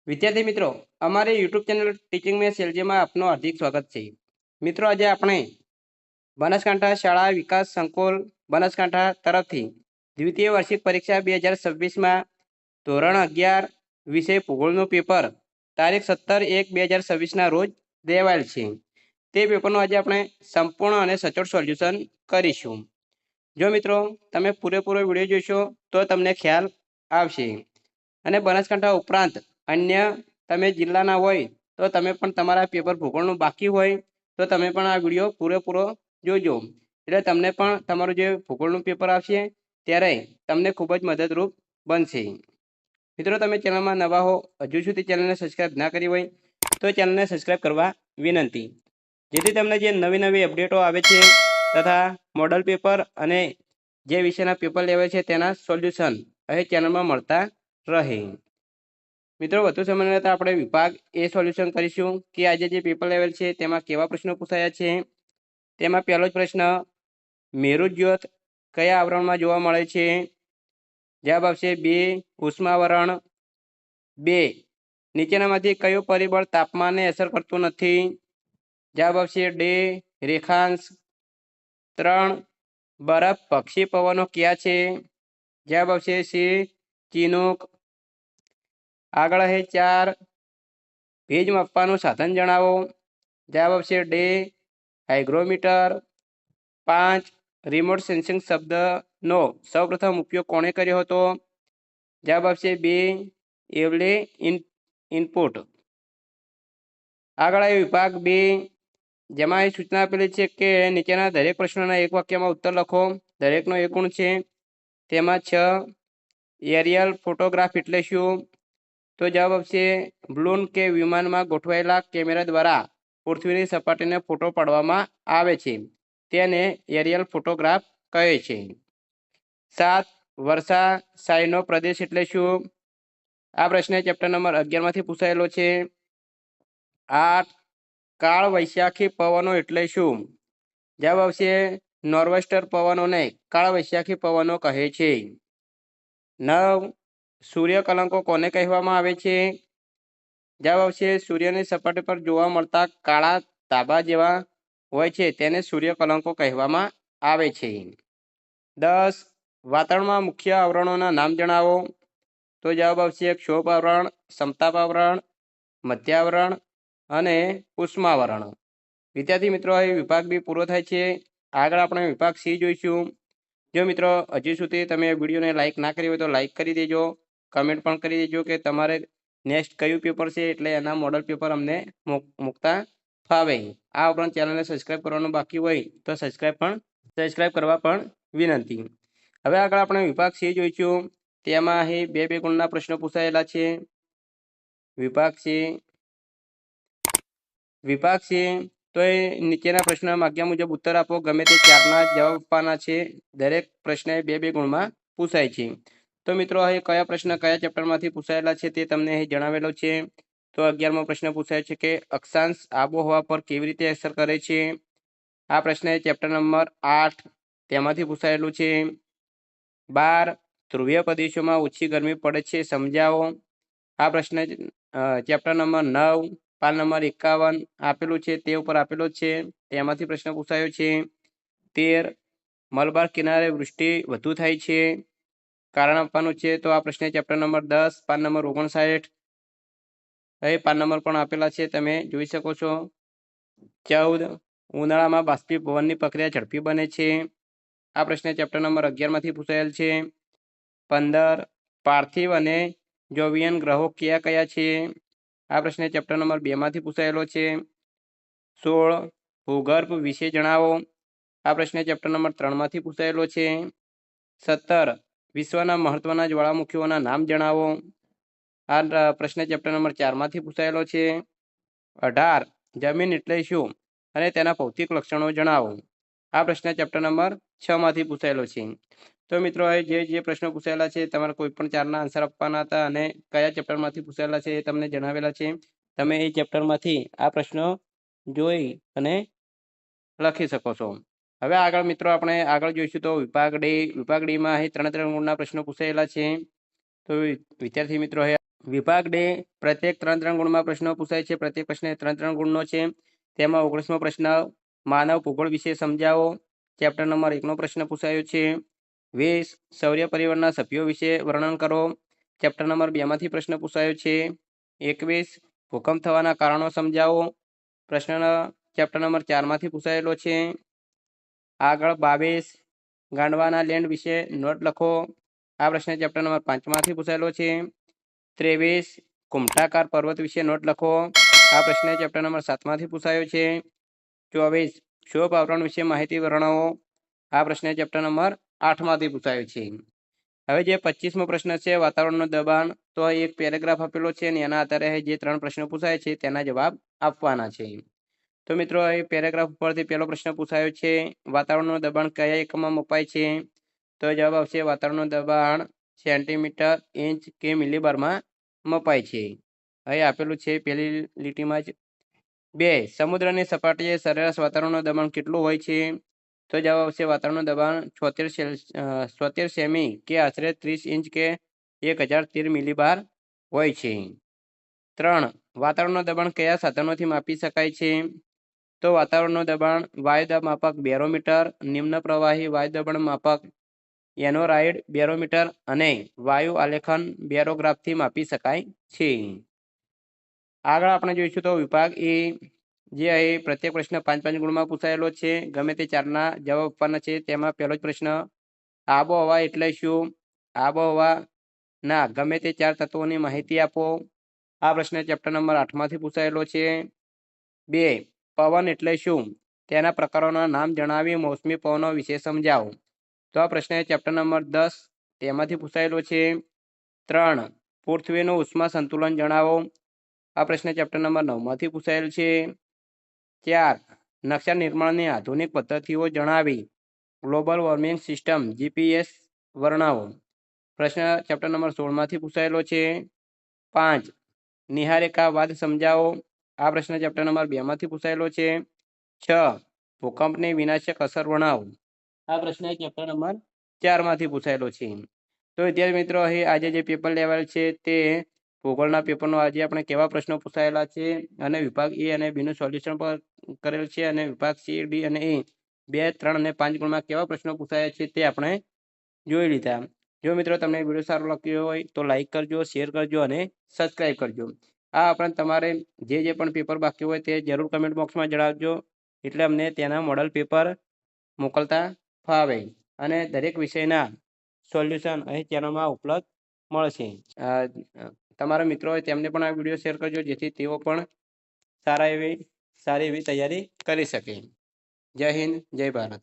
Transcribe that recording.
વિદ્યાર્થી મિત્રો, અમારી યુટ્યુબ ચેનલ ટીચિંગ મેથ્સ એલજીમાં આપનું હાર્દિક સ્વાગત છે. મિત્રો, આજે આપણે બનાસકાંઠા શાળા વિકાસ સંકુલ બનાસકાંઠા તરફથી દ્વિતીય વાર્ષિક પરીક્ષા 2026માં ધોરણ 11 વિષય ભૂગોળનું પેપર તારીખ 17/1/2026ના રોજ દેવાયેલ છે. તે પેપરનું આજે આપણે સંપૂર્ણ અને સચોટ સોલ્યુશન કરીશું. જો મિત્રો તમે પૂરેપૂરો વિડીયો જોશો તો તમને ખ્યાલ આવશે. અને બનાસકાંઠા ઉપરાંત અન્ય તમે જિલ્લાના હોય તો તમે પણ તમારા પેપર ભૂગોળનું બાકી હોય તો તમે પણ આ વિડીયો પૂરેપૂરો જોજો, એટલે તમને પણ તમારું જે ભૂગોળનું પેપર આવશે ત્યારે તમને ખૂબ જ મદદરૂપ બનશે. મિત્રો, તમે ચેનલમાં નવા હો, હજુ સુધી ચેનલને સબસ્ક્રાઈબ ના કરી હોય તો ચેનલને સબસ્ક્રાઈબ કરવા વિનંતી, જેથી તમને જે નવી નવી અપડેટો આવે છે તથા મોડલ પેપર અને જે વિષયના પેપર લેવાય છે તેના સોલ્યુશન અહીં ચેનલમાં મળતા રહે. મિત્રો, વધુ સમય લેતા આપણે વિભાગ એ સોલ્યુશન કરીશું કે આજે જે પેપર લેવલ છે તેમાં કેવા પ્રશ્નો પૂછાયા છે. તેમાં પહેલો જ પ્રશ્ન, મેરુ જ્યોત કયા આવરણમાં જોવા મળે છે? જવાબ આવશે 2 ઉષ્માવરણ. 2 નીચેનામાંથી કયું પરિબળ તાપમાનને અસર કરતું નથી? જવાબ આવશે ડી રેખાંશ. 3 બરફ પક્ષી પવનો કયા છે? જવાબ આવશે સી ચિનૂક. આગળ છે 4 ભેજ માપવાનું સાધન જણાવો. જવાબ આવશે ડી હાઇગ્રોમીટર. 5 રિમોટ સેન્સિંગ શબ્દનો સૌપ્રથમ ઉપયોગ કોણે કર્યો હતો? જવાબ આવશે બી એવલે ઇનપુટ. આગળ આવ્યો વિભાગ 2, જેમાં એ સૂચના આપેલી છે કે નીચેના દરેક પ્રશ્નોના એક વાક્યમાં ઉત્તર લખો. દરેકનો એક ગુણ છે. તેમાં 6 એરિયલ ફોટોગ્રાફ એટલે શું? તો જવાબ આવશે બલૂન કે વિમાનમાં ગોઠવાયેલા કેમેરા દ્વારા પૃથ્વીની સપાટીને ફોટો પાડવામાં આવે છે, તેને એરિયલ ફોટોગ્રાફ કહે છે. 7 વર્ષા શાહીનો પ્રદેશ એટલે શું? આ પ્રશ્ન ચેપ્ટર નંબર 11માંથી પૂછાયેલો છે. 8 કાળ વૈશાખી પવનો એટલે શું? જવાબ આવશે નોર્વેસ્ટર પવનોને કાળ વૈશાખી પવનો કહે છે. 9 સૂર્ય કલંકો કોને કહેવામાં આવે છે? જવાબ આવશે સૂર્યની સપાટી પર જોવા મળતા કાળા ધાબા જેવા હોય છે તેને સૂર્ય કલંકો કહેવામાં આવે છે. 10 વાતાવરણમાં મુખ્ય આવરણોના નામ જણાવો. તો જવાબ આવશે ક્ષોભ આવરણ, સમતાપ આવરણ, મધ્યાવરણ અને ઉષ્માવરણ. વિદ્યાર્થી મિત્રો, અહીં વિભાગ બી પૂરો થાય છે. આગળ આપણે વિભાગ સી જોઈશું. જો મિત્રો હજી સુધી તમે વિડીયોને લાઇક ના કરી હોય તો લાઇક કરી દેજો, કમેન્ટ પણ કરી દેજો કે તમારે નેક્સ્ટ કયું પેપર છે, એટલે એના મોડલ પેપર અમને મૂકતા ફાવે. આ ઉપરાંત ચેનલને સબસ્ક્રાઈબ કરવાનું બાકી હોય તો સબસ્ક્રાઈબ કરવા પણ વિનંતી. હવે આગળ આપણે વિભાગ સી જોઈશું. તેમાં અહીં 2 ગુણના પ્રશ્નો પૂછાયેલા છે. વિભાગ સી તો એ નીચેના પ્રશ્નના માગ્યા મુજબ ઉત્તર આપો. ગમે તે 4ના જવાબ આપવાના છે. દરેક પ્રશ્ન 2 ગુણમાં પૂછાય છે. તો મિત્રો, અહીં કયા પ્રશ્ન કયા ચેપ્ટરમાંથી પૂછાયેલા છે તે તમને અહીં જણાવેલો છે. તો 11મો પ્રશ્ન પૂછાય છે કે અક્ષાંશ આબોહવા પર કેવી રીતે અસર કરે છે? આ પ્રશ્ન ચેપ્ટર નંબર 8 તેમાંથી પૂછાયેલું છે. 12 ધ્રુવીય પ્રદેશોમાં ઓછી ગરમી પડે છે, સમજાવો. આ પ્રશ્ન ચેપ્ટર નંબર 9 પાન નંબર 51 આપેલું છે તે ઉપર આપેલો છે, તેમાંથી પ્રશ્ન પૂછાયો છે. 13 મલબાર કિનારે વૃષ્ટિ વધુ થાય છે, કારણ આપવાનું છે. તો આ પ્રશ્ન ચેપ્ટર નંબર 10 પાન નંબર 59. અહીં પાન નંબર પણ આપેલા છે, તમે જોઈ શકો છો. 14 ઉનાળામાં બાષ્પીભવનની પ્રક્રિયા ઝડપી બને છે. આ પ્રશ્ન ચેપ્ટર નંબર 11માંથી પૂછાયેલ છે. 15 પાર્થિવ અને જોવિયન ગ્રહો કયા કયા છે? આ પ્રશ્ન ચેપ્ટર નંબર 2માંથી પૂછાયેલો છે. 16 ભૂગર્ભ વિશે જણાવો. આ પ્રશ્ન ચેપ્ટર નંબર 3માંથી પૂછાયેલો છે. 17 વિશ્વના મહત્વના જ્વાળામુખીઓના નામ જણાવો. આ પ્રશ્ન ચેપ્ટર નંબર 4માંથી પૂછાયેલો છે. 18 જમીન એટલે શું અને તેના ભૌતિક લક્ષણો જણાવો. આ પ્રશ્ન ચેપ્ટર નંબર 6માંથી પૂછાયેલો છે. તો મિત્રો, જે પ્રશ્નો પૂછાયેલા છે તમારે કોઈ પણ 4ના આન્સર આપવાના હતા અને કયા ચેપ્ટરમાંથી પૂછાયેલા છે એ તમને જણાવેલા છે. તમે એ ચેપ્ટરમાંથી આ પ્રશ્નો જોઈ અને લખી શકો છો. હવે આગળ મિત્રો આપણે આગળ જોઈશું તો વિભાગ ડી. વિભાગ ડીમાં અહીં 3 ગુણના પ્રશ્નો પૂછાયેલા છે. તો વિદ્યાર્થી મિત્રો, વિભાગ ડે પ્રત્યેક 3-3 ગુણમાં પ્રશ્નો પૂછાય છે. પ્રત્યેક પ્રશ્ન 3-3 ગુણનો છે. તેમાં 19મો પ્રશ્ન માનવ ભૂગોળ વિશે સમજાવો. ચેપ્ટર નંબર 1નો પ્રશ્ન પૂછાયો છે. 20 સૌર પરિવારના સભ્યો વિશે વર્ણન કરો. ચેપ્ટર નંબર 2માંથી પ્રશ્ન પૂછાયો છે. 21 ભૂકંપ થવાના કારણો સમજાવો. પ્રશ્ન ચેપ્ટર નંબર 4માંથી પૂછાયેલો છે. આગળ 22 ગાંડવાના લેન્ડ વિશે નોટ લખો. આ પ્રશ્ન ચેપ્ટર નંબર 5માંથી પૂછાયેલો છે. 23 કુમઠાકાર પર્વત વિશે નોટ લખો. આ પ્રશ્ન ચેપ્ટર નંબર 7માંથી પૂછાયો છે. 24 ક્ષોભ આવરણ વિશે માહિતી વર્ણવો. આ પ્રશ્ન ચેપ્ટર નંબર 8માંથી પૂછાયો છે. હવે જે 25મો પ્રશ્ન છે વાતાવરણનું દબાણ, તો એક પેરેગ્રાફ આપેલો છે અને એના આધારે જે 3 પ્રશ્નો પૂછાય છે તેના જવાબ આપવાના છે. તો મિત્રો એ પેરેગ્રાફ ઉપરથી પહેલો પ્રશ્ન પૂછાયો છે, વાતાવરણનું દબાણ કયા એકમમાં મપાય છે? તો જવાબ આવશે વાતાવરણનું દબાણ સેન્ટીમીટર, ઇંચ કે મિલીબારમાં મપાય છે. અહીં આપેલું છે પહેલી લીટીમાં જ. 2 સમુદ્રની સપાટીએ સરેરાશ વાતાવરણનું દબાણ કેટલું હોય છે? તો જવાબ આવશે વાતાવરણનું દબાણ 76 સેમી કે આશરે 30 ઇંચ કે 1013 મિલીબાર હોય છે. 3 વાતાવરણનું દબાણ કયા સાધનોથી માપી શકાય છે? તો વાતાવરણનું દબાણ વાયુદાબ માપક બેરોમીટર, નિમ્ન પ્રવાહી વાયુ દબાણ માપક એનોરાઇડ બેરોમીટર અને વાયુ આલેખન બેરોગ્રાફથી માપી શકાય છે. આગળ આપણે જોઈશું તો વિભાગ એ, જે અહીં પ્રત્યેક પ્રશ્ન 5-5 ગુણમાં પૂછાયેલો છે. ગમે તે 4ના જવાબ આપવાના છે. તેમાં પહેલો જ પ્રશ્ન આબોહવા એટલે શું? આબોહવાના ગમે તે 4 તત્વોની માહિતી આપો. આ પ્રશ્ન ચેપ્ટર નંબર 8માંથી પૂછાયેલો છે. 2 પવન એટલે શું? તેના પ્રકારોના નામ જણાવી મોસમી પવનો વિશે સમજાવો. તો આ પ્રશ્ન ચેપ્ટર નંબર 10 તેમાંથી પૂછાયેલો છે. 3 પૃથ્વીનું ઉષ્મા સંતુલન જણાવો. આ પ્રશ્ન ચેપ્ટર નંબર 9માંથી પૂછાયેલ છે. 4 નકશા નિર્માણની આધુનિક પદ્ધતિઓ જણાવી ગ્લોબલ વોર્મિંગ સિસ્ટમ જીપીએસ વર્ણવો. પ્રશ્ન ચેપ્ટર નંબર 16માંથી પૂછાયેલો છે. 5 નિહારિકાવાદ સમજાવો. આ પ્રશ્ન ચેપ્ટર નંબર 2માંથી પૂછાયેલો છે. 6 ભૂકંપની વિનાશક અસર વર્ણવો. આ પ્રશ્ન ચેપ્ટર નંબર 4માંથી પૂછાયેલો છે. તો વિદ્યાર્થી મિત્રો, અહીં આજે જે પેપર લેવાયેલ છે તે ભૂગોળના પેપરનો આજે આપણે કેવા પ્રશ્નો પૂછાયેલા છે અને વિભાગ એ અને બીનું સોલ્યુશન પર કરેલ છે અને વિભાગ સી, ડી અને એ 2, 3 અને 5 ગુણમાં કેવા પ્રશ્નો પૂછાયા છે તે આપણે જોઈ લીધા. જો મિત્રો તમને વિડીયો સારો લાગ્યો હોય તો લાઈક કરજો, શેર કરજો અને સબસ્ક્રાઈબ કરજો. આ આપણે તમારે જે પણ પેપર બાકી હોય તે જરૂર કમેન્ટ બોક્સમાં જણાવજો, એટલે અમને તેના મોડલ પેપર મોકલતા ફાવે અને દરેક વિષયના સોલ્યુશન અહીં ચેનલમાં ઉપલબ્ધ મળશે. તમારા મિત્રો હોય તેમને પણ આ વિડીયો શેર કરજો, જેથી તેઓ પણ સારી એવી તૈયારી કરી શકે. જય હિન્દ, જય ભારત.